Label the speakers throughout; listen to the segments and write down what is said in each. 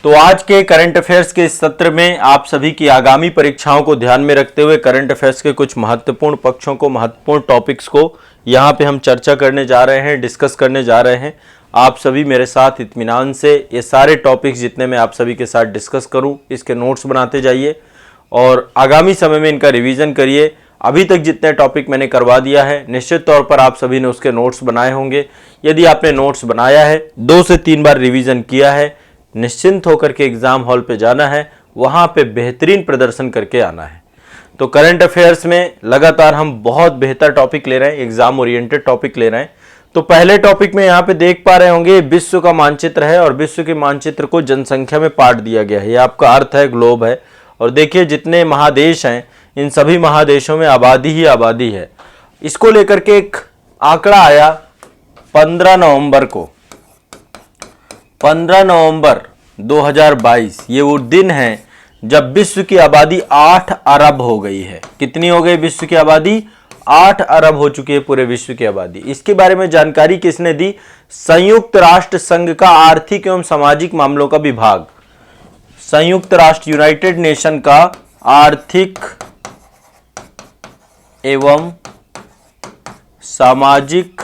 Speaker 1: तो आज के करंट अफेयर्स के इस सत्र में आप सभी की आगामी परीक्षाओं को ध्यान में रखते हुए करंट अफेयर्स के कुछ महत्वपूर्ण पक्षों को, महत्वपूर्ण टॉपिक्स को यहाँ पे हम चर्चा करने जा रहे हैं, डिस्कस करने जा रहे हैं। आप सभी मेरे साथ इत्मीनान से ये सारे टॉपिक्स जितने मैं आप सभी के साथ डिस्कस करूं, इसके नोट्स बनाते जाइए और आगामी समय में इनका रिवीजन करिए। अभी तक जितने टॉपिक मैंने करवा दिया है, निश्चित तौर पर आप सभी ने उसके नोट्स बनाए होंगे। यदि आपने नोट्स बनाया है, 2 से 3 बार रिवीजन किया है, निश्चिंत होकर के एग्जाम हॉल पे जाना है, वहां पे बेहतरीन प्रदर्शन करके आना है। तो करंट अफेयर्स में लगातार हम बहुत बेहतर टॉपिक ले रहे हैं, एग्जाम ओरिएंटेड टॉपिक ले रहे हैं। तो पहले टॉपिक में यहाँ पे देख पा रहे होंगे, विश्व का मानचित्र है और विश्व के मानचित्र को जनसंख्या में बांट दिया गया है। ये आपका अर्थ है, ग्लोब है। और देखिए जितने महादेश हैं, इन सभी महादेशों में आबादी ही आबादी है। इसको लेकर के एक आंकड़ा आया 15 नवंबर को, 15 नवंबर 2022। ये वो दिन है जब विश्व की आबादी 8 अरब हो गई है। कितनी हो गई विश्व की आबादी? 8 अरब हो चुकी है पूरे विश्व की आबादी। इसके बारे में जानकारी किसने दी? संयुक्त राष्ट्र संघ का आर्थिक एवं सामाजिक मामलों का विभाग, संयुक्त राष्ट्र यूनाइटेड नेशन का आर्थिक एवं सामाजिक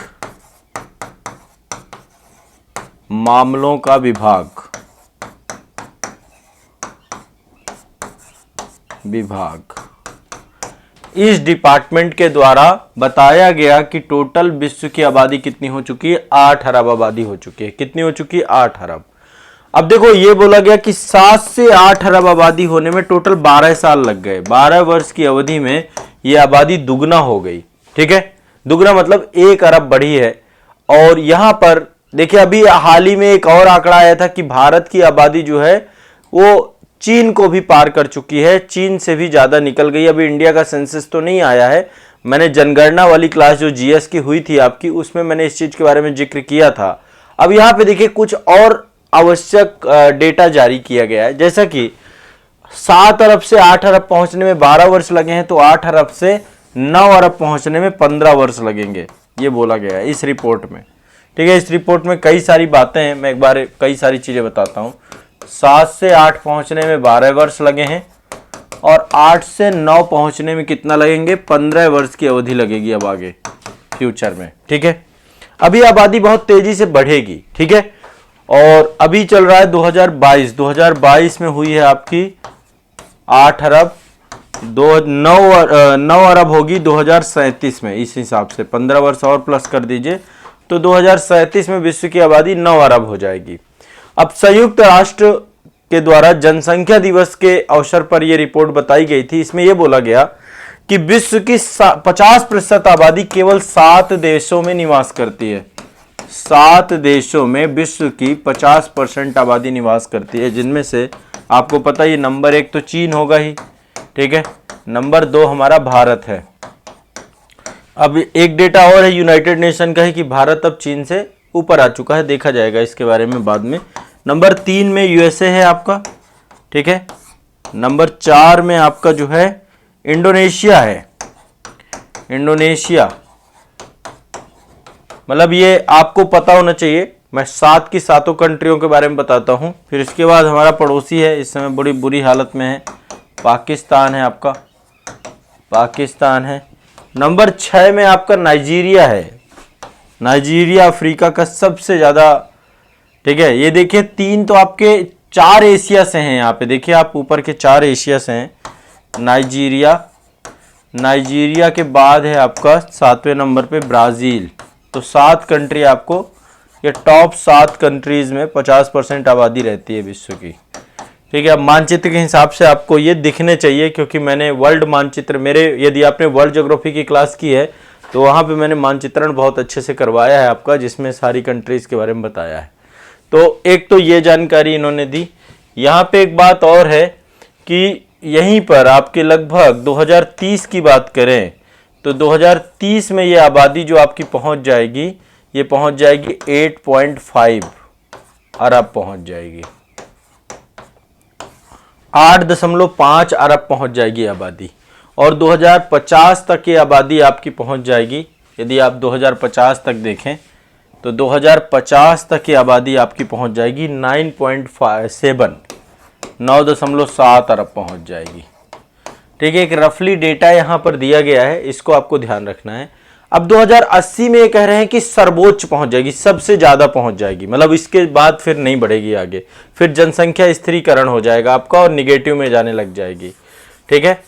Speaker 1: मामलों का विभाग इस डिपार्टमेंट के द्वारा बताया गया कि टोटल विश्व की आबादी कितनी हो चुकी है? 8 अरब आबादी हो चुकी है। कितनी हो चुकी है? 8 अरब। अब देखो ये बोला गया कि 7 से 8 अरब आबादी होने में टोटल 12 साल लग गए। 12 वर्ष की अवधि में ये आबादी दुगना हो गई। ठीक है, दुगना मतलब 1 अरब बढ़ी है। और यहां पर देखिए अभी हाल ही में एक और आंकड़ा आया था कि भारत की आबादी जो है वो चीन को भी पार कर चुकी है, चीन से भी ज्यादा निकल गई। अभी इंडिया का सेंसस तो नहीं आया है। मैंने जनगणना वाली क्लास जो जीएस की हुई थी आपकी, उसमें मैंने इस चीज के बारे में जिक्र किया था। अब यहाँ पे देखिए कुछ और आवश्यक डेटा जारी किया गया है, जैसा कि 7 अरब से 8 अरब पहुंचने में 12 वर्ष लगे हैं, तो 8 अरब से 9 अरब पहुंचने में 15 वर्ष लगेंगे, ये बोला गया है इस रिपोर्ट में। ठीक है, इस रिपोर्ट में कई सारी बातें हैं, मैं एक बार कई सारी चीजें बताता हूं। 7 से 8 पहुंचने में 12 वर्ष लगे हैं और 8 से 9 पहुंचने में कितना लगेंगे? 15 वर्ष की अवधि लगेगी अब आगे फ्यूचर में। ठीक है, अभी आबादी बहुत तेजी से बढ़ेगी। ठीक है, और अभी चल रहा है 2022 में हुई है आपकी 8 अरब, 9 अरब होगी 2037 में। इस हिसाब से 15 वर्ष और प्लस कर दीजिए तो 2037 में विश्व की आबादी 9 अरब हो जाएगी। अब संयुक्त राष्ट्र के द्वारा जनसंख्या दिवस के अवसर पर यह रिपोर्ट बताई गई थी। इसमें यह बोला गया कि विश्व की 50% आबादी केवल 7 देशों में निवास करती है। 7 देशों में विश्व की 50% आबादी निवास करती है, जिनमें से आपको पता है नंबर 1 तो चीन होगा ही। ठीक है, नंबर 2 हमारा भारत है। अब एक डेटा और है यूनाइटेड नेशन का है कि भारत अब चीन से ऊपर आ चुका है, देखा जाएगा इसके बारे में बाद में। नंबर 3 में यूएसए है आपका। ठीक है, नंबर 4 में आपका जो है इंडोनेशिया है। इंडोनेशिया मतलब ये आपको पता होना चाहिए। मैं 7 की 7 कंट्रियों के बारे में बताता हूं। फिर इसके बाद हमारा पड़ोसी है, इस समय बड़ी बुरी हालत में है, पाकिस्तान है आपका, पाकिस्तान है। नंबर 6 में आपका नाइजीरिया है। नाइजीरिया अफ्रीका का सबसे ज्यादा। ठीक है, ये देखिए 3 तो आपके 4 एशिया से हैं। यहाँ पे देखिए आप ऊपर के 4 एशिया से हैं। नाइजीरिया के बाद है आपका 7वें नंबर पे ब्राजील। तो 7 कंट्री आपको, ये टॉप 7 कंट्रीज में 50% आबादी रहती है विश्व की। ठीक है, अब मानचित्र के हिसाब से आपको ये दिखने चाहिए, क्योंकि मैंने वर्ल्ड मानचित्र यदि आपने वर्ल्ड ज्योग्राफी की क्लास की है तो वहाँ पे मैंने मानचित्रण बहुत अच्छे से करवाया है आपका, जिसमें सारी कंट्रीज के बारे में बताया है। तो एक तो ये जानकारी इन्होंने दी। यहाँ पे एक बात और है कि यहीं पर आपके लगभग 2030 की बात करें तो 2030 में ये आबादी जो आपकी पहुँच जाएगी, ये पहुँच जाएगी 8.5 अरब पहुँच जाएगी। 8.5 अरब पहुँच जाएगी आबादी। और 2050 तक ये आबादी आपकी पहुंच जाएगी। यदि आप 2050 तक देखें तो 2050 तक की आबादी आपकी पहुंच जाएगी 9.7 9.7 अरब पहुंच जाएगी। ठीक है, एक रफली डेटा यहां पर दिया गया है, इसको आपको ध्यान रखना है। अब 2080 में ये कह रहे हैं कि सर्वोच्च पहुंच जाएगी, सबसे ज्यादा पहुंच जाएगी, मतलब इसके बाद फिर नहीं बढ़ेगी आगे, फिर जनसंख्या स्थिरीकरण हो जाएगा आपका और निगेटिव में जाने लग जाएगी। ठीक है,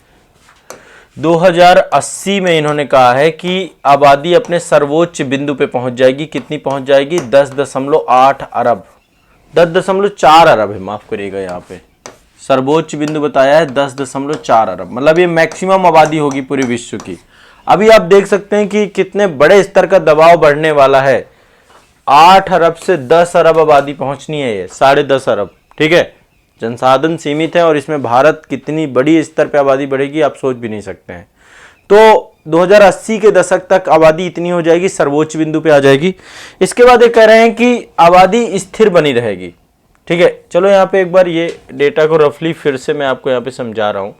Speaker 1: 2080 में इन्होंने कहा है कि आबादी अपने सर्वोच्च बिंदु पे पहुंच जाएगी। कितनी पहुंच जाएगी? 10.8 अरब, 10.4 अरब है, माफ करिएगा, यहाँ पे सर्वोच्च बिंदु बताया है 10.4 अरब, मतलब ये मैक्सिमम आबादी होगी पूरे विश्व की। अभी आप देख सकते हैं कि कितने बड़े स्तर का दबाव बढ़ने वाला है। 8 अरब से 10 अरब आबादी पहुंचनी है, ये 10.5 अरब। ठीक है, जनसाधन सीमित है और इसमें भारत कितनी बड़ी स्तर पे आबादी बढ़ेगी आप सोच भी नहीं सकते हैं। तो 2080 के दशक तक आबादी इतनी हो जाएगी, सर्वोच्च बिंदु पे आ जाएगी। इसके बाद ये कह रहे हैं कि आबादी स्थिर बनी रहेगी। ठीक है, चलो यहाँ पे एक बार ये डेटा को रफली फिर से मैं आपको यहाँ पे समझा रहा हूं।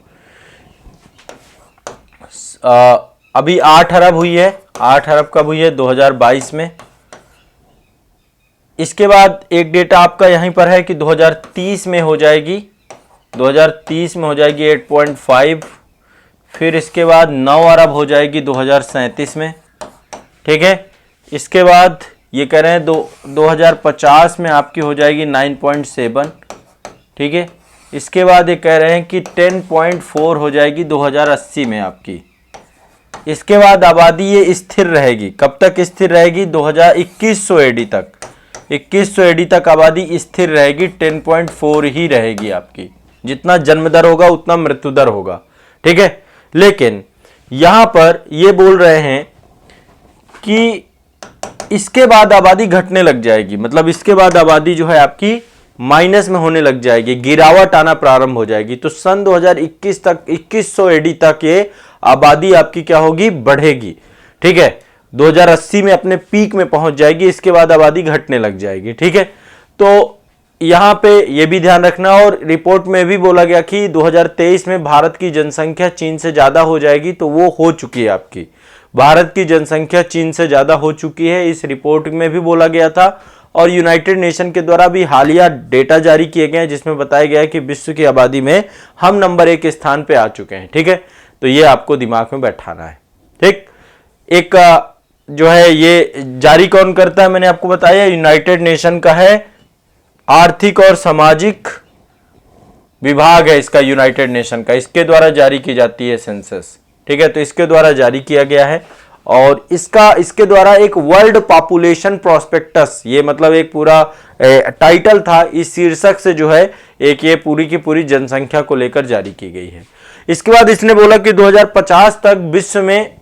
Speaker 1: अभी 8 अरब हुई है, 8 अरब कब हुई है? 2022 में। इसके बाद एक डेटा आपका यहीं पर है कि 2030 में हो जाएगी, 2030 में हो जाएगी 8.5, फिर इसके बाद 9 अरब हो जाएगी 2037 में। ठीक है, इसके बाद ये कह रहे हैं 2050 में आपकी हो जाएगी 9.7। ठीक है, इसके बाद ये कह रहे हैं कि 10.4 हो जाएगी 2080 में आपकी। इसके बाद आबादी ये स्थिर रहेगी, कब तक स्थिर रहेगी? 2100 एडी तक, 2100 एडी तक आबादी स्थिर रहेगी, 10.4 ही रहेगी आपकी। जितना जन्म दर होगा उतना मृत्यु दर होगा। ठीक है, लेकिन यहां पर ये बोल रहे हैं कि इसके बाद आबादी घटने लग जाएगी, मतलब इसके बाद आबादी जो है आपकी माइनस में होने लग जाएगी, गिरावट आना प्रारंभ हो जाएगी। तो सन 2021 तक 2100 एडी तक ये आबादी आपकी क्या होगी? बढ़ेगी। ठीक है, 2080 में अपने पीक में पहुंच जाएगी, इसके बाद आबादी घटने लग जाएगी। ठीक है, तो यहां पे ये भी ध्यान रखना। और रिपोर्ट में भी बोला गया कि 2023 में भारत की जनसंख्या चीन से ज्यादा हो जाएगी, तो वो हो चुकी है आपकी। भारत की जनसंख्या चीन से ज्यादा हो चुकी है, इस रिपोर्ट में भी बोला गया था। और यूनाइटेड नेशन के द्वारा भी हालिया डेटा जारी किए गए हैं जिसमें बताया गया है कि विश्व की आबादी में हम नंबर 1 स्थान पे आ चुके हैं। ठीक है, तो ये आपको दिमाग में बैठाना है। ठीक, एक जो है ये जारी कौन करता है? मैंने आपको बताया यूनाइटेड नेशन का है, आर्थिक और सामाजिक विभाग है इसका, यूनाइटेड नेशन का, इसके द्वारा जारी की जाती है सेंसस। ठीक है, तो इसके द्वारा जारी किया गया है और इसके द्वारा एक वर्ल्ड पॉपुलेशन प्रोस्पेक्टस, ये मतलब एक पूरा टाइटल था, इस शीर्षक से जो है एक ये पूरी की पूरी जनसंख्या को लेकर जारी की गई है। इसके बाद इसने बोला कि 2050 तक विश्व में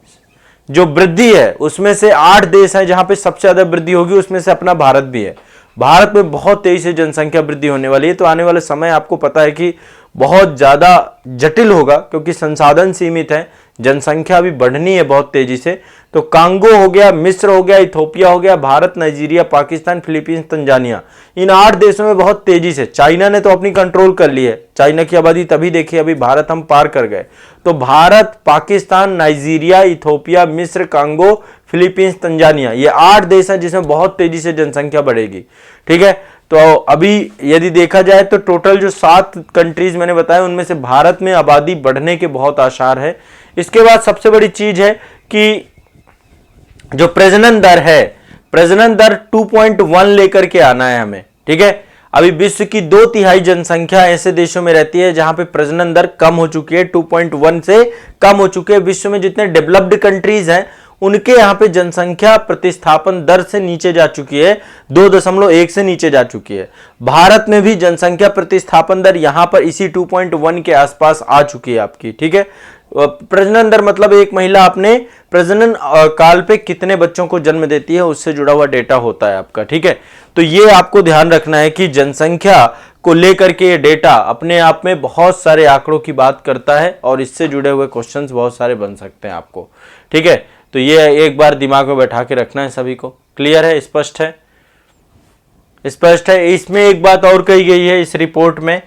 Speaker 1: जो वृद्धि है उसमें से 8 देश हैं जहां पे सबसे ज्यादा वृद्धि होगी, उसमें से अपना भारत भी है। भारत में बहुत तेजी से जनसंख्या वृद्धि होने वाली है, तो आने वाले समय आपको पता है कि बहुत ज्यादा जटिल होगा क्योंकि संसाधन सीमित है, जनसंख्या भी बढ़नी है बहुत तेजी से। तो कांगो हो गया, मिस्र हो गया, इथोपिया हो गया, Bharat, Nigeria, Pakistan, Philippines, Tanzania, इन 8 देशों में बहुत तेजी से, चाइना ने तो अपनी कंट्रोल कर ली है, चाइना की आबादी तभी देखी, अभी भारत हम पार कर गए। तो भारत, पाकिस्तान, नाइजीरिया, इथोपिया, मिस्र, कांगो, फिलीपींस, तंजानिया, ये 8 देश हैं जिसमें बहुत तेजी से जनसंख्या बढ़ेगी। ठीक है, तो अभी यदि देखा जाए तो टोटल जो 7 कंट्रीज मैंने बताया उनमें से भारत में आबादी बढ़ने के बहुत आसार है। इसके बाद सबसे बड़ी चीज है कि जो प्रजनन दर है, प्रजनन दर 2.1 लेकर के आना है हमें। ठीक है, अभी विश्व की 2/3 जनसंख्या ऐसे देशों में रहती है जहां पे प्रजनन दर कम हो चुकी है, 2.1 से कम हो चुकी है। विश्व में जितने डेवलप्ड कंट्रीज हैं उनके यहां पे जनसंख्या प्रतिस्थापन दर से नीचे जा चुकी है, 2.1 से नीचे जा चुकी है। भारत में भी जनसंख्या प्रतिस्थापन दर यहां पर इसी 2.1 के आसपास आ चुकी है आपकी। ठीक है, प्रजनन दर मतलब एक महिला अपने प्रजनन काल पे कितने बच्चों को जन्म देती है उससे जुड़ा हुआ डेटा होता है आपका। ठीक है, तो ये आपको ध्यान रखना है कि जनसंख्या को लेकर के ये डेटा अपने आप में बहुत सारे आंकड़ों की बात करता है और इससे जुड़े हुए क्वेश्चंस बहुत सारे बन सकते हैं आपको। ठीक है, तो ये एक बार दिमाग में बैठा के रखना है सभी को। क्लियर है? स्पष्ट है? स्पष्ट है। इसमें एक बात और कही गई है इस रिपोर्ट में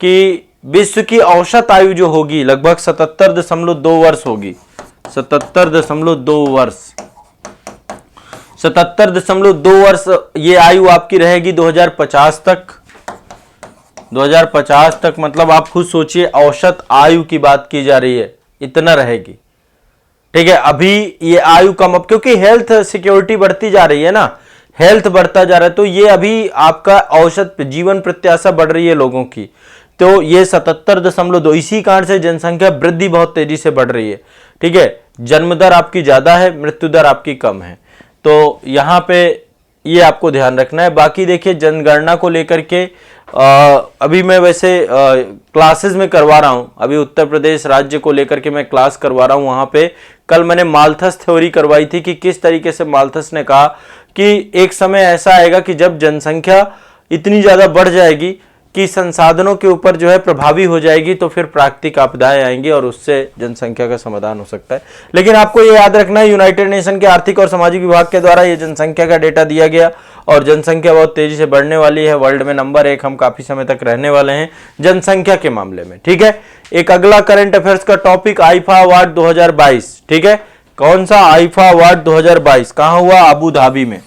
Speaker 1: कि विश्व की औसत आयु जो होगी लगभग 77.2 वर्ष होगी, 77.2 वर्ष। 77.2 वर्ष ये आयु आपकी रहेगी 2050 तक। 2050 तक मतलब आप खुद सोचिए, औसत आयु की बात की जा रही है, इतना रहेगी। ठीक है, अभी ये आयु कम, अब क्योंकि हेल्थ सिक्योरिटी बढ़ती जा रही है ना, हेल्थ बढ़ता जा रहा है, तो ये अभी आपका औसत जीवन प्रत्याशा बढ़ रही है लोगों की, तो ये 77.2, इसी कारण से जनसंख्या वृद्धि बहुत तेजी से बढ़ रही है। ठीक है, जन्म दर आपकी ज्यादा है, मृत्यु दर आपकी कम है, तो यहां पे ये आपको ध्यान रखना है। बाकी देखिए जनगणना को लेकर के अभी मैं वैसे क्लासेस में करवा रहा हूं, अभी उत्तर प्रदेश राज्य को लेकर के मैं क्लास करवा रहा हूं। वहां पे कल मैंने माल्थस थ्योरी करवाई थी कि किस तरीके से माल्थस ने कहा कि एक समय ऐसा आएगा कि जब जनसंख्या इतनी ज्यादा बढ़ जाएगी कि संसाधनों के ऊपर जो है प्रभावी हो जाएगी, तो फिर प्राकृतिक आपदाएं आएंगी और उससे जनसंख्या का समाधान हो सकता है। लेकिन आपको ये याद रखना है, यूनाइटेड नेशन के आर्थिक और सामाजिक विभाग के द्वारा ये जनसंख्या का डेटा दिया गया और जनसंख्या बहुत तेजी से बढ़ने वाली है, वर्ल्ड में नंबर 1 हम काफी समय तक रहने वाले हैं जनसंख्या के मामले में। ठीक है, एक अगला करंट अफेयर्स का टॉपिक आईफा अवार्ड 2022। ठीक है, कौन सा आईफा अवार्ड 2022 कहां हुआ? अबू धाबी में,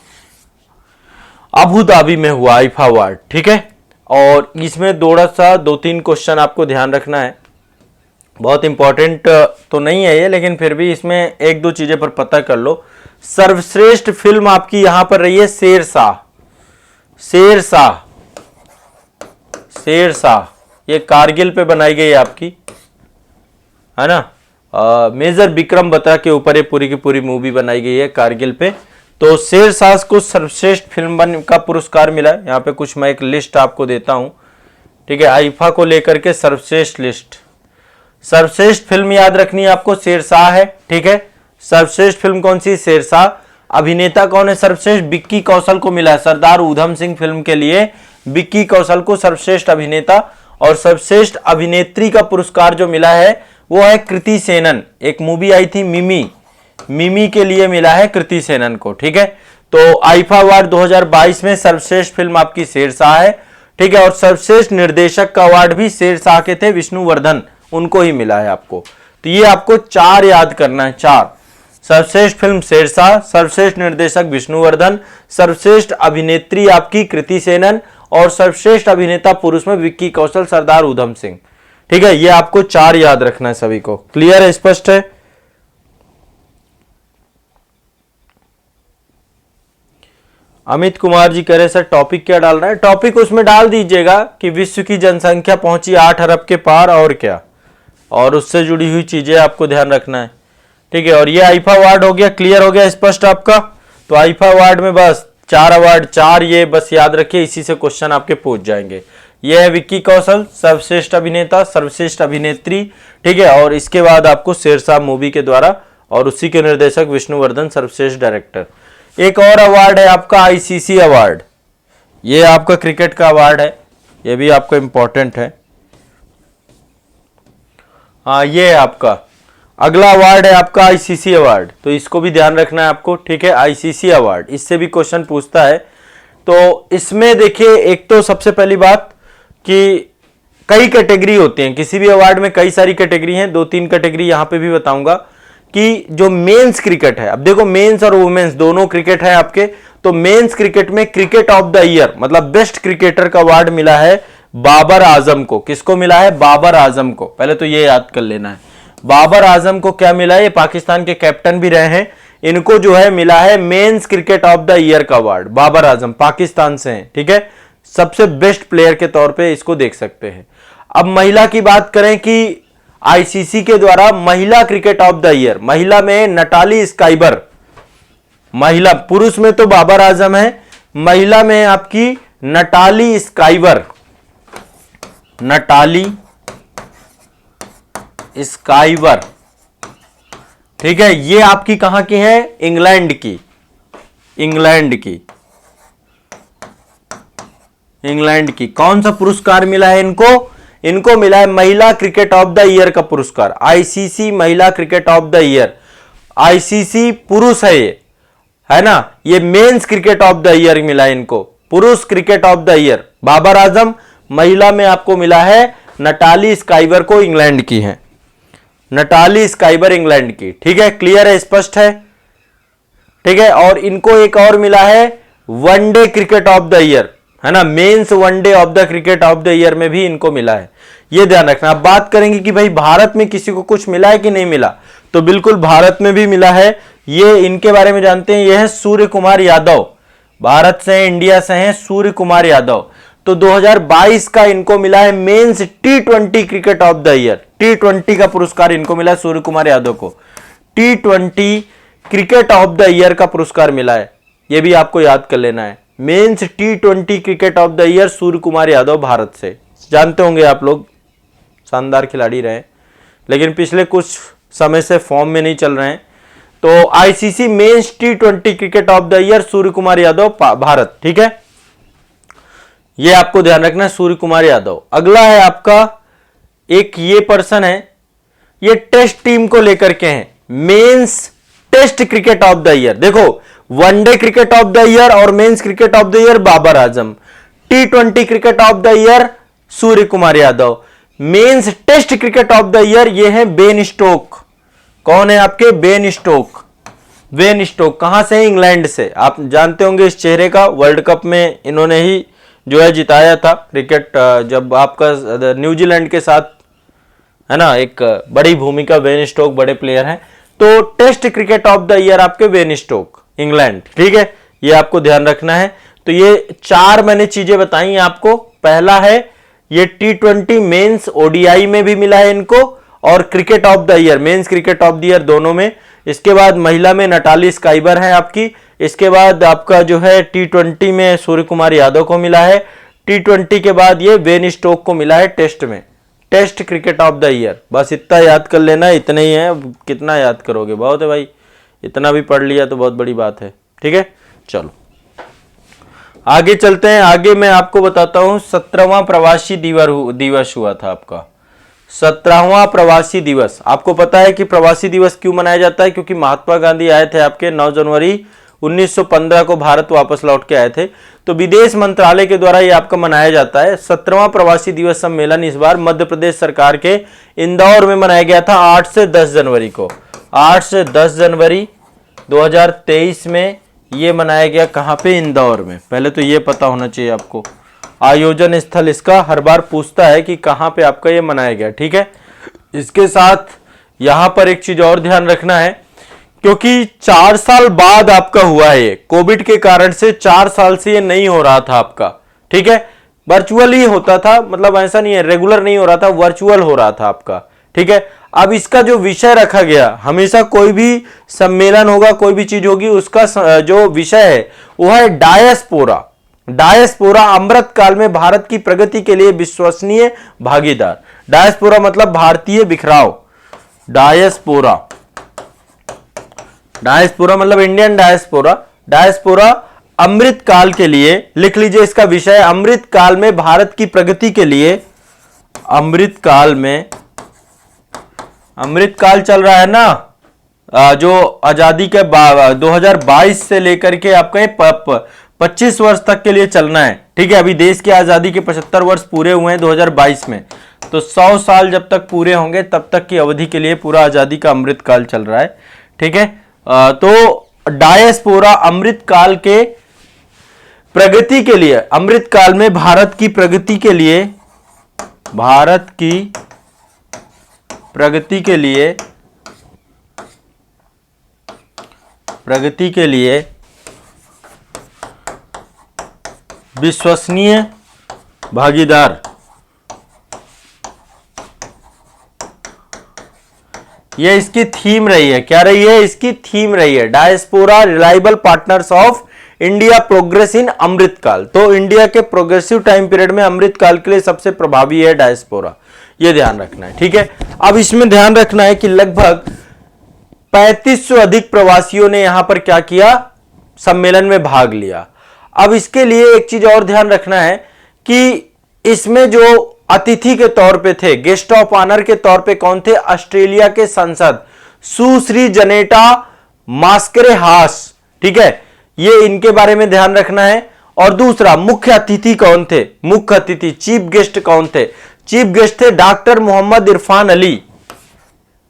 Speaker 1: अबू धाबी में हुआ आईफा अवार्ड। ठीक है, और इसमें थोड़ा सा 2-3 क्वेश्चन आपको ध्यान रखना है, बहुत इंपॉर्टेंट तो नहीं है ये, लेकिन फिर भी इसमें 1-2 चीजें पर पता कर लो। सर्वश्रेष्ठ फिल्म आपकी यहां पर रही है शेरशाह। शेरशाह, शेरशाह ये कारगिल पे बनाई गई आपकी, है ना, मेजर विक्रम बत्रा के ऊपर ये पूरी की पूरी मूवी बनाई गई है कारगिल पे। तो शेरशाह को सर्वश्रेष्ठ फिल्म का पुरस्कार मिला है। यहाँ पे कुछ मैं एक लिस्ट आपको देता हूं। ठीक है, आईफा को लेकर के सर्वश्रेष्ठ लिस्ट, सर्वश्रेष्ठ फिल्म याद रखनी है आपको, शेरशाह है। ठीक है, सर्वश्रेष्ठ फिल्म कौन सी? शेरशाह। अभिनेता कौन है सर्वश्रेष्ठ? विक्की कौशल को मिला है, सरदार ऊधम सिंह फिल्म के लिए विक्की कौशल को सर्वश्रेष्ठ अभिनेता। और सर्वश्रेष्ठ अभिनेत्री का पुरस्कार जो मिला है वो है कृति सेनन, एक मूवी आई थी मिमी, मिमी के लिए मिला है कृति सेनन को। ठीक है, तो आईफा अवार्ड 2022 में सर्वश्रेष्ठ फिल्म आपकी शेरशाह है। ठीक है, और सर्वश्रेष्ठ निर्देशक का अवार्ड भी शेरशाह के थे, विष्णुवर्धन, उनको ही मिला है आपको। तो ये आपको 4 याद करना है, 4। सर्वश्रेष्ठ फिल्म शेरशाह, सर्वश्रेष्ठ निर्देशक विष्णुवर्धन, सर्वश्रेष्ठ अभिनेत्री आपकी कृति सेनन और सर्वश्रेष्ठ अभिनेता पुरुष में विक्की कौशल, सरदार ऊधम सिंह। ठीक है, ये आपको 4 याद रखना है सभी को। क्लियर है, स्पष्ट है? अमित कुमार जी कह रहे सर टॉपिक क्या डाल रहा है? टॉपिक उसमें डाल दीजिएगा कि विश्व की जनसंख्या पहुंची 8 अरब के पार और क्या, और उससे जुड़ी हुई चीजें आपको ध्यान रखना है। ठीक है, और ये आईफा अवार्ड हो गया, क्लियर हो गया, स्पष्ट आपका? तो आईफा अवार्ड में बस 4 अवार्ड, 4 ये बस याद रखिए, इसी से क्वेश्चन आपके पूछ जाएंगे। ये है विक्की कौशल सर्वश्रेष्ठ अभिनेता, सर्वश्रेष्ठ अभिनेत्री। ठीक है, और इसके बाद आपको शेरशाह मूवी के द्वारा, और उसी के निर्देशक विष्णुवर्धन सर्वश्रेष्ठ डायरेक्टर। एक और अवार्ड है आपका आईसीसी अवार्ड, ये आपका क्रिकेट का अवार्ड है, ये भी आपको इंपॉर्टेंट है। हाँ, ये है आपका अगला अवार्ड है आपका आईसीसी अवार्ड, तो इसको भी ध्यान रखना है आपको। ठीक है, आईसीसी अवार्ड, इससे भी क्वेश्चन पूछता है। तो इसमें देखिए, एक तो सबसे पहली बात कि कई कैटेगरी होती हैं, किसी भी अवार्ड में कई सारी कैटेगरी हैं, 2-3 कैटेगरी यहां पे भी बताऊंगा। कि जो मेंस क्रिकेट है, अब देखो मेंस और वुमेन्स दोनों क्रिकेट है आपके, तो मेंस क्रिकेट में क्रिकेट ऑफ द ईयर मतलब बेस्ट क्रिकेटर का अवार्ड मिला है बाबर आजम को। किसको मिला है? बाबर आजम को। पहले तो ये याद कर लेना है, बाबर आजम को क्या मिला है? ये पाकिस्तान के कैप्टन भी रहे हैं, इनको जो है मिला है mains cricket of the year का अवार्ड। बाबर आजम पाकिस्तान से हैं। ठीक है, सबसे बेस्ट प्लेयर के तौर पे इसको देख सकते हैं। अब महिला की बात करें कि आईसीसी के द्वारा महिला क्रिकेट ऑफ द ईयर, महिला में नटाली स्काइबर, महिला, पुरुष में तो बाबर आजम है, महिला में आपकी नटाली स्काइबर, नटाली स्काइबर। ठीक है, ये आपकी कहां की है? इंग्लैंड की, इंग्लैंड की, इंग्लैंड की। कौन सा पुरस्कार मिला है इनको? इनको मिला है महिला क्रिकेट ऑफ द ईयर का पुरस्कार, आईसीसी महिला cricket of the year. ICC पुरुष है ये, है ना, ये men's cricket of the year मिला है इनको, पुरुष cricket of the year Babar Azam. महिला में आपको मिला है नटाली स्काइबर को, इंग्लैंड की है, नटाली स्काइबर इंग्लैंड की। ठीक है, क्लियर है, स्पष्ट है? ठीक है, और इनको एक और मिला है one day cricket of the year, है ना, men's one day of the cricket of the year में भी इनको मिला है, ये ध्यान रखना। अब बात करेंगे कि भाई भारत में किसी को कुछ मिला है कि नहीं मिला, तो बिल्कुल भारत में भी मिला है। ये इनके बारे में जानते हैं, ये है सूर्य कुमार यादव, भारत से इंडिया से हैं सूर्य कुमार यादव। तो 2022 का इनको मिला है men's T20 cricket of the year, T20 का पुरस्कार इनको मिला है सूर्य कुमार यादव को, T20 cricket of the year का पुरस्कार मिला है, यह भी आपको याद कर लेना है। Men's T20 cricket of the year Surya Kumar Yadav Bharat से, जानते होंगे आप लोग, शानदार खिलाड़ी रहे, लेकिन पिछले कुछ समय से फॉर्म में नहीं चल रहे हैं। तो ICC men's T20 cricket of the year Surya Kumar Yadav Bharat, ठीक है, ये आपको ध्यान रखना है, सूर्य कुमार यादव। अगला है आपका एक ये पर्सन है, ये टेस्ट टीम को लेकर के हैं, men's test cricket of the year. देखो one day cricket of the year और men's cricket of the year Babar Azam, T20 cricket of the year Surya Kumar Yadav, men's test cricket of the year ये है बेन स्टोक। कौन है आपके? Ben stock. बेन स्टोक कहां से? England से। आप जानते होंगे इस चेहरे का, वर्ल्ड कप में इन्होंने ही जो है जिताया था क्रिकेट, जब आपका न्यूजीलैंड के साथ, है ना, एक बड़ी भूमिका, बेन स्टोक बड़े प्लेयर हैं। तो test cricket of the year आपके बेन स्टोक, इंग्लैंड, ठीक है, ये आपको ध्यान रखना है। तो ये चार मैंने चीजें बताई आपको। पहला है ये T20 मेंस ओडीआई में भी मिला है इनको, और cricket of the year, mains cricket of the year दोनों में। इसके बाद महिला में नटाली स्काइबर है आपकी। इसके बाद आपका जो है T20 में सूर्य कुमार यादव को मिला है। T20 के बाद ये बेन स्टोक को मिला है टेस्ट में, test cricket of the year. बस इतना याद कर लेना, इतने ही है, कितना याद करोगे, बहुत है भाई, इतना भी पढ़ लिया तो बहुत बड़ी बात है, ठीक है। चलो आगे चलते हैं। आगे मैं आपको बताता हूं 17वां प्रवासी दिवस हुआ था आपका, 17वां प्रवासी दिवस। आपको पता है कि प्रवासी दिवस क्यों मनाया जाता है? क्योंकि महात्मा गांधी आए थे आपके 9 जनवरी 1915 को भारत वापस लौट के आए थे, तो विदेश मंत्रालय के द्वारा ये आपका मनाया जाता है। 17वां प्रवासी दिवस सम्मेलन इस बार मध्य प्रदेश सरकार के इंदौर में मनाया गया था 8 से 10 जनवरी को। 8 से 10 जनवरी 2023 में ये मनाया गया, कहां पे? इंदौर में। पहले तो ये पता होना चाहिए आपको, आयोजन स्थल इसका हर बार पूछता है कि कहां पे आपका ये मनाया गया, ठीक है। इसके साथ यहां पर एक चीज और ध्यान रखना है, क्योंकि 4 साल बाद आपका हुआ है ये, कोविड के कारण से 4 साल से ये नहीं हो रहा था आपका, ठीक है, वर्चुअल ही होता था, मतलब ऐसा नहीं है रेगुलर नहीं हो रहा था, वर्चुअल हो रहा था आपका, ठीक है। अब इसका जो विषय रखा गया, हमेशा कोई भी सम्मेलन होगा, कोई भी चीज होगी, उसका जो विषय है वो है डायस्पोरा। डायस्पोरा अमृत काल में भारत की प्रगति के लिए विश्वसनीय भागीदार। डायस्पोरा मतलब भारतीय बिखराव, डायस्पोरा, डायस्पोरा मतलब इंडियन डायस्पोरा। डायस्पोरा अमृत काल के लिए, लिख लीजिए इसका विषय, अमृत काल में भारत की प्रगति के लिए, अमृत काल में, अमृत काल चल रहा है ना, जो आजादी के 2022 से लेकर के आपका 25 वर्ष तक के लिए चलना है, ठीक है। अभी देश की आजादी के 75 वर्ष पूरे हुए हैं 2022 में, तो 100 साल जब तक पूरे होंगे तब तक की अवधि के लिए पूरा आजादी का अमृत काल चल रहा है, ठीक है। तो डायस्पोरा अमृत काल के प्रगति के लिए, अमृत काल में भारत की प्रगति के लिए, भारत की प्रगति के लिए, प्रगति के लिए विश्वसनीय भागीदार, ये इसकी थीम रही है। क्या रही है? इसकी थीम रही है diaspora reliable partners of India progress in Amritkaal. तो इंडिया के प्रोग्रेसिव टाइम पीरियड में अमृतकाल के लिए सबसे प्रभावी है डायस्पोरा, ये ध्यान रखना है, ठीक है। अब इसमें ध्यान रखना है कि लगभग 3500 अधिक प्रवासियों ने यहां पर क्या किया? सम्मेलन में भाग लिया। अब इसके लिए एक चीज और ध्यान रखना है कि इसमें जो अतिथि के तौर पे थे, गेस्ट ऑफ ऑनर के तौर पे कौन थे? ऑस्ट्रेलिया के सांसद सुश्री जनेटा मास्करे हास, ठीक है, ये इनके बारे में ध्यान रखना है। और दूसरा, मुख्य अतिथि कौन थे? मुख्य अतिथि, चीफ गेस्ट कौन थे? चीफ गेस्ट थे डॉक्टर मोहम्मद इरफान अली,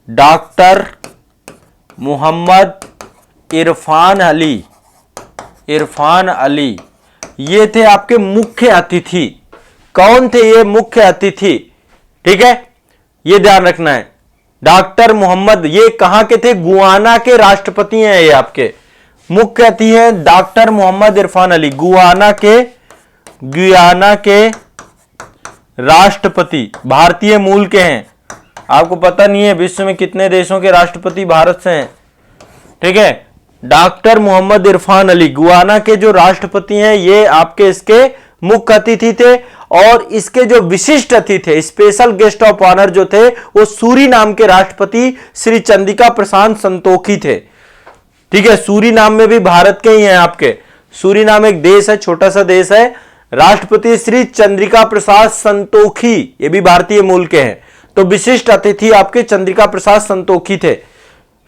Speaker 1: डॉक्टर मोहम्मद इरफान अली, इरफान अली ये थे आपके मुख्य अतिथि। कौन थे ये मुख्य अतिथि? ठीक है, ये ध्यान रखना है। डॉक्टर मोहम्मद, ये कहां के थे? गुयाना के राष्ट्रपति हैं ये आपके मुख्य अतिथि हैं डॉक्टर मोहम्मद इरफान अली, गुयाना के राष्ट्रपति, भारतीय मूल के हैं। आपको पता नहीं है विश्व में कितने देशों के राष्ट्रपति भारत से हैं? ठीक है, डॉक्टर मोहम्मद इरफान अली गुयाना के जो राष्ट्रपति हैं, ये आपके इसके मुख्य अतिथि थे। और इसके जो विशिष्ट अतिथि थे, स्पेशल गेस्ट ऑफ ऑनर जो थे, वो सूरीनाम के राष्ट्रपति श्री चंद्रिका प्रसाद संतोखी थे। ठीक है, सूरीनाम में भी भारत के ही हैं आपके। सूरीनाम एक देश है, छोटा सा देश है। राष्ट्रपति श्री चंद्रिका प्रसाद संतोखी, ये भी भारतीय मूल के हैं। तो विशिष्ट अतिथि आपके चंद्रिका प्रसाद संतोखी थे।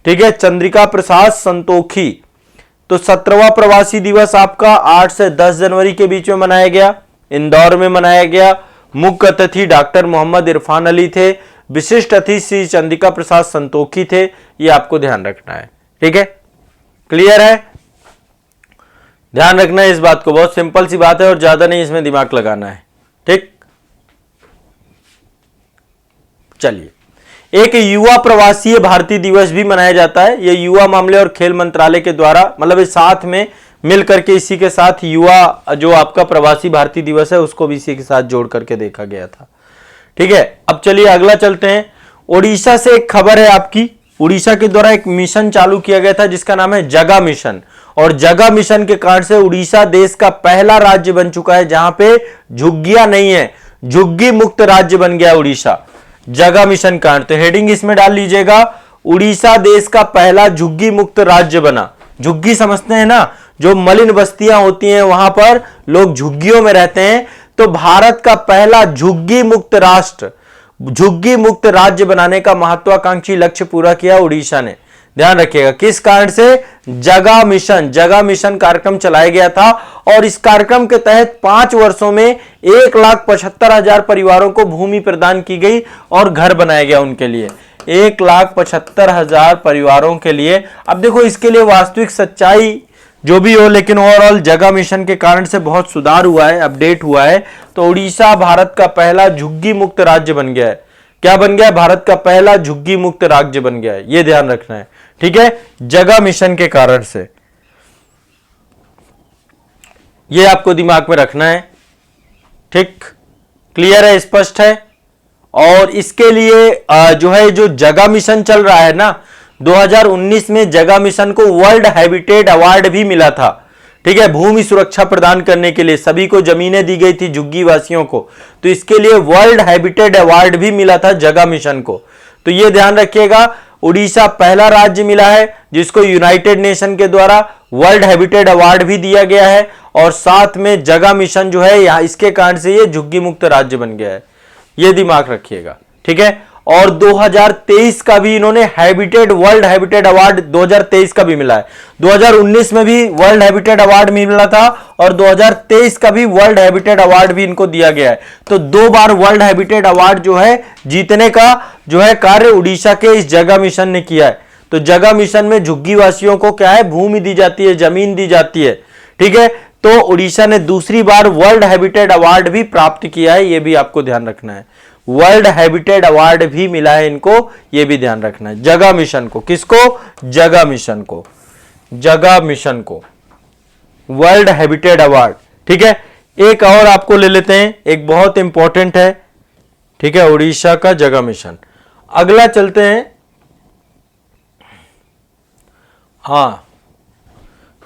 Speaker 1: ठीक है, चंद्रिका प्रसाद संतोखी। तो 17वां प्रवासी दिवस आपका 8 से 10 जनवरी के बीच में मनाया गया, इंदौर में मनाया गया। मुख्य अतिथि डॉक्टर मोहम्मद इरफान अली थे, विशिष्ट अतिथि श्री चंद्रिका प्रसाद संतोखी थे। ये आपको ध्यान रखना है। ठीक है, क्लियर है? ध्यान रखना है इस बात को, बहुत सिंपल सी बात है और ज्यादा नहीं इसमें दिमाग लगाना है। ठीक, चलिए, एक युवा प्रवासीय भारतीय दिवस भी मनाया जाता है। यह युवा मामले और खेल मंत्रालय के द्वारा, मतलब इस साथ में मिलकर के इसी के साथ युवा जो आपका प्रवासी भारतीय दिवस है उसको भी इसी के साथ जोड़ करके देखा गया था। ठीक है, अब चलिए अगला चलते हैं। ओडिशा से एक खबर है आपकी। उड़ीसा के द्वारा एक मिशन चालू किया गया था जिसका नाम है जगा मिशन। और जगा मिशन के कारण से उड़ीसा देश का पहला राज्य बन चुका है जहां पे झुग्गियां नहीं है, झुग्गी मुक्त राज्य बन गया उड़ीसा, जगा मिशन कारण। तो हेडिंग इसमें डाल लीजिएगा, उड़ीसा देश का पहला झुग्गी मुक्त राज्य बना। झुग्गी समझते हैं ना, जो मलिन बस्तियां होती हैं वहां पर लोग झुग्गियों में रहते हैं। तो भारत का पहला झुग्गी मुक्त राष्ट्र, झुग्गी मुक्त राज्य बनाने का महत्वाकांक्षी लक्ष्य पूरा किया उड़ीसा ने। ध्यान रखिएगा, किस कारण से? जगा मिशन, जगा मिशन कार्यक्रम चलाया गया था। और इस कार्यक्रम के तहत 5 वर्षों में 1,75,000 परिवारों को भूमि प्रदान की गई और घर बनाया गया उनके लिए। 1,75,000 परिवारों के लिए। अब देखो, इसके लिए वास्तविक सच्चाई जो भी हो, लेकिन ओवरऑल जगा मिशन के कारण से बहुत सुधार हुआ है, अपडेट हुआ है। तो उड़ीसा भारत का पहला झुग्गी मुक्त राज्य बन गया है। क्या बन गया? भारत का पहला झुग्गी मुक्त राज्य बन गया है। यह ध्यान रखना है। ठीक है, जगा मिशन के कारण से, यह आपको दिमाग में रखना है। ठीक, क्लियर है, स्पष्ट है? और इसके लिए जो है, जो जगा मिशन चल रहा है ना, 2019 में जगा मिशन को वर्ल्ड हैबिटेट अवार्ड भी मिला था। ठीक है, भूमि सुरक्षा प्रदान करने के लिए सभी को जमीनें दी गई थी, झुग्गी वासियों को। तो इसके लिए वर्ल्ड हैबिटेट अवार्ड भी मिला था जगा मिशन को। तो यह ध्यान रखिएगा, उड़ीसा पहला राज्य मिला है जिसको यूनाइटेड नेशन के द्वारा वर्ल्ड हैबिटेट अवार्ड भी दिया गया है। और साथ में जगा मिशन जो है, यहां इसके कारण से ये झुग्गी मुक्त राज्य बन गया है। यह दिमाग रखिएगा। ठीक है, और 2023 का भी इन्होंने हैबिटेट, वर्ल्ड हैबिटेट अवार्ड 2023 का भी मिला है। 2019 में भी वर्ल्ड हैबिटेट अवार्ड मिला था और 2023 का भी वर्ल्ड हैबिटेट अवार्ड भी इनको दिया गया है। तो 2 बार वर्ल्ड हैबिटेट अवार्ड जो है जीतने का जो है कार्य उड़ीसा के इस जगा मिशन ने किया है। तो जगा मिशन में झुग्गी वासियों को क्या है? भूमि दी जाती है, जमीन दी जाती है। ठीक है, तो उड़ीसा ने दूसरी बार वर्ल्ड हैबिटेट अवार्ड भी प्राप्त किया है। यह भी आपको ध्यान रखना है, वर्ल्ड हैबिटेट अवार्ड भी मिला है इनको, यह भी ध्यान रखना है। जगा मिशन को, किसको? जगा मिशन को, जगा मिशन को वर्ल्ड हैबिटेट अवार्ड। ठीक है, एक और आपको ले लेते हैं, एक बहुत इंपॉर्टेंट है। ठीक है, उड़ीसा का जगा मिशन। अगला चलते हैं। हां,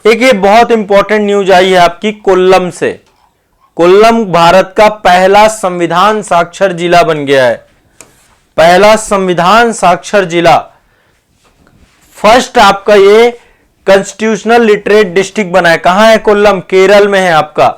Speaker 1: एक ये बहुत इंपॉर्टेंट न्यूज आई है आपकी कोल्लम से। कोल्लम भारत का पहला संविधान साक्षर जिला बन गया है। पहला संविधान साक्षर जिला, फर्स्ट आपका ये कॉन्स्टिट्यूशनल लिटरेट डिस्ट्रिक्ट बना है। कहां है? कोल्लम, केरल में है आपका।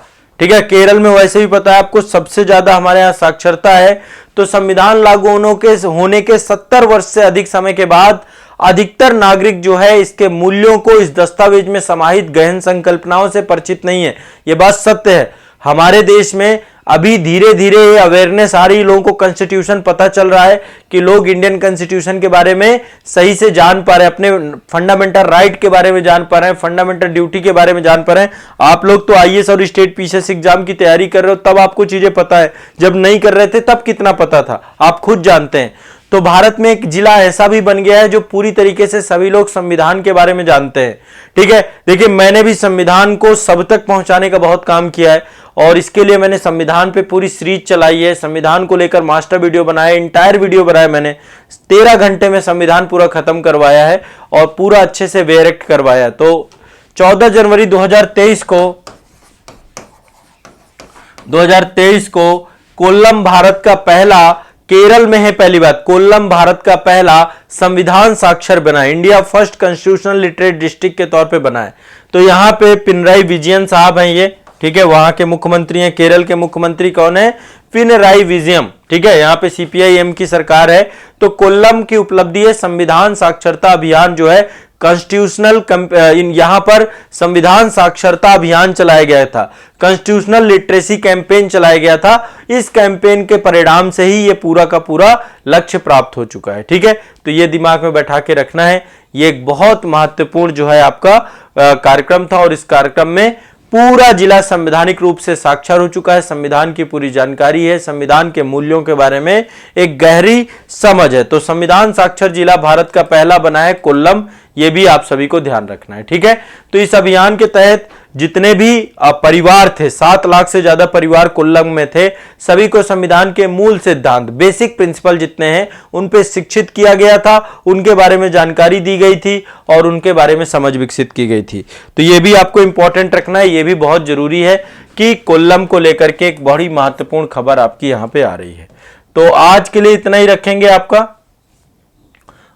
Speaker 1: ठीक है, केरल में वैसे भी पता है आपको सबसे ज्यादा हमारे यहां साक्षरता है। तो संविधान लागू होने के 70 वर्ष से अधिक समय के बाद अधिकतर नागरिक जो है इसके मूल्यों को, इस दस्तावेज में समाहित गहन संकल्पनाओं से परिचित नहीं है। यह बात सत्य है। हमारे देश में अभी धीरे धीरे अवेयरनेस आ रही, लोगों को कॉन्स्टिट्यूशन पता चल रहा है कि लोग इंडियन कॉन्स्टिट्यूशन के बारे में सही से जान पा रहे हैं, अपने फंडामेंटल राइट के बारे में जान पा रहे हैं, फंडामेंटल ड्यूटी के बारे में जान पा रहे हैं। आप लोग तो आईएएस और स्टेट पीसीएस एग्जाम की तैयारी कर रहे हो, तब आपको चीजें पता है, जब नहीं कर रहे थे तब कितना पता था, आप खुद जानते हैं। तो भारत में एक जिला ऐसा भी बन गया है जो पूरी तरीके से सभी लोग संविधान के बारे में जानते हैं। ठीक है, देखिए मैंने भी संविधान को सब तक पहुंचाने का बहुत काम किया है और इसके लिए मैंने संविधान पे पूरी सीरीज चलाई है, संविधान को लेकर मास्टर वीडियो बनाया, इंटायर वीडियो बनाया मैंने, 13 घंटे में संविधान पूरा खत्म करवाया है और पूरा अच्छे से वेरेक्ट करवाया। तो 14 जनवरी 2023 को कोल्लम भारत का पहला, केरल में है पहली बात, कोल्लम भारत का पहला संविधान साक्षर बना, India first constitutional literate district के तौर पे बना है। तो यहां पे पिनराई विजयन साहब हैं ये, ठीक है, वहां के मुख्यमंत्री हैं। केरल के मुख्यमंत्री कौन है? पिनराई विजयम। ठीक है, यहाँ पे सीपीआई-एम की सरकार है। तो कोल्लम की उपलब्धि है संविधान साक्षरता अभियान जो है कॉन्स्टिट्यूशनल, यहां पर संविधान साक्षरता अभियान चलाया गया था, कॉन्स्टिट्यूशनल लिटरेसी कैंपेन चलाया गया था। इस कैंपेन के परिणाम से ही ये पूरा का पूरा लक्ष्य प्राप्त हो चुका है। ठीक है, तो ये दिमाग में बैठा के रखना है, ये एक बहुत महत्वपूर्ण जो है आपका कार्यक्रम था और इस कार्यक्रम में पूरा जिला संवैधानिक रूप से साक्षर हो चुका है, संविधान की पूरी जानकारी है, संविधान के मूल्यों के बारे में एक गहरी समझ है। तो संविधान साक्षर जिला भारत का पहला बना है कोल्लम, ये भी आप सभी को ध्यान रखना है। ठीक है, तो इस अभियान के तहत जितने भी परिवार थे, 7 लाख से ज्यादा परिवार कोल्लम में थे, सभी को संविधान के मूल सिद्धांत, बेसिक प्रिंसिपल जितने हैं उन पे शिक्षित किया गया था, उनके बारे में जानकारी दी गई थी और उनके बारे में समझ विकसित की गई थी। तो ये भी आपको इंपॉर्टेंट रखना है, ये भी बहुत जरूरी है कि कोल्लम को लेकर के एक बड़ी महत्वपूर्ण खबर आपकी यहां पे आ रही है। तो आज के लिए इतना ही रखेंगे,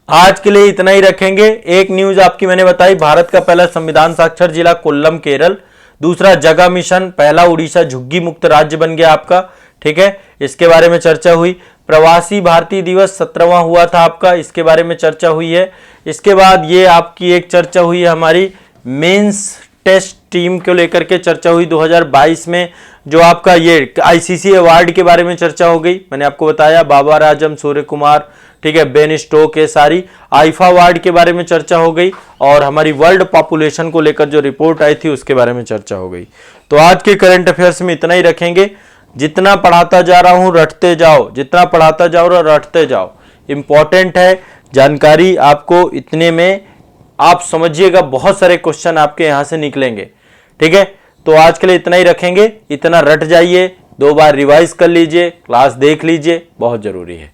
Speaker 1: आज के लिए इतना ही रखेंगे। एक न्यूज आपकी मैंने बताई, भारत का पहला संविधान साक्षर जिला कोल्लम केरल, दूसरा जगह मिशन, पहला उड़ीसा झुग्गी मुक्त राज्य बन गया आपका। ठीक है, इसके बारे में चर्चा हुई। प्रवासी भारतीय दिवस 17वां हुआ था आपका, इसके बारे में चर्चा हुई है। इसके बाद ये आपकी एक चर्चा हुई है हमारी मेंस टेस्ट टीम को लेकर के चर्चा हुई 2022 में, जो आपका ये आईसीसी अवार्ड के बारे में चर्चा हो गई। मैंने आपको बताया बाबर आजम, सूर्य कुमार, ठीक है, बेन स्टोक, ये सारी आईफा अवार्ड के बारे में चर्चा हो गई और हमारी वर्ल्ड पॉपुलेशन को लेकर जो रिपोर्ट आई थी उसके बारे में चर्चा हो गई। तो आज के करंट अफेयर्स में इतना ही रखेंगे। जितना पढ़ाता जा रहा हूं रटते जाओ, जितना पढ़ाता जाओ रटते जाओ, इंपॉर्टेंट है जानकारी आपको। इतने में आप समझिएगा बहुत सारे क्वेश्चन आपके यहां से निकलेंगे। ठीक है, तो आज के लिए इतना ही रखेंगे। इतना रट जाइए, 2 बार रिवाइज कर लीजिए, क्लास देख लीजिए, बहुत जरूरी है।